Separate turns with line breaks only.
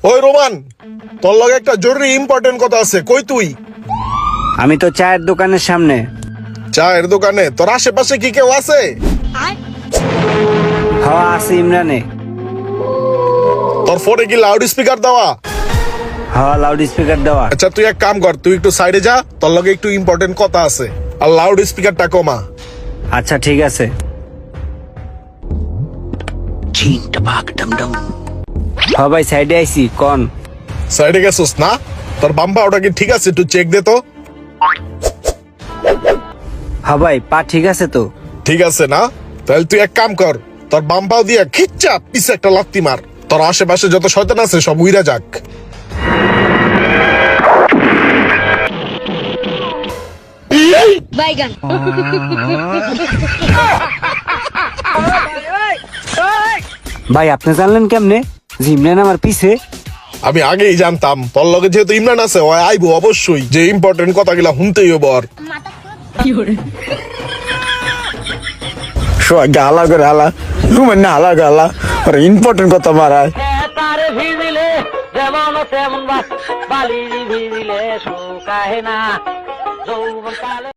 ওই রোমান, তোর লগে একটা জরুরি ইম্পর্টেন্ট কথা আছে, কই তুই?
আমি তো চায়ের দোকানের সামনে।
চায়ের দোকানে? তোর আশেপাশে কি কেউ আছে?
হাওয়া আছে ইমরানে।
তোর ফোনে কি লাউড স্পিকার দেওয়া?
হাওয়া লাউড স্পিকার দেওয়া।
আচ্ছা তুই এক কাম কর, তুই একটু সাইডে যা, তোর লগে একটু ইম্পর্টেন্ট কথা আছে। আর লাউড স্পিকারটা কমা।
আচ্ছা ঠিক আছে। হ্যাঁ ভাই সাইডে আইছি কোন।
সাইডে গেছিস না? তোর বাম্পা ওটা কি ঠিক আছে? একটু চেক দে তো।
হ্যাঁ ভাই পা ঠিক আছে তো?
ঠিক আছে না? তাহলে তুই এক কাম কর, তোর বাম্পাও দিয়ে খিচ্চা পিছে একটা লাত্তি মার। তোর আশেপাশে যত শয়তান আছে সব উইরা যাক।
বাইগান।
ভাই আপনি জানলেন কেমনে যে ইমরান আমার পিছে?
আমি আগেই জানতাম তোর লগে যেহেতু ইমরান আছে, ও আইবো অবশ্যই, যে ইম্পর্টেন্ট কথাগুলা শুনতেই হইব। আর
গালা করে হালা রুমের না হালা গালা ইম্পর্টেন্ট কথা মারায়।
তারে ভিজিলে যেমন তেমন বালি ভিজিলে শুকায় না যৌবন কালে।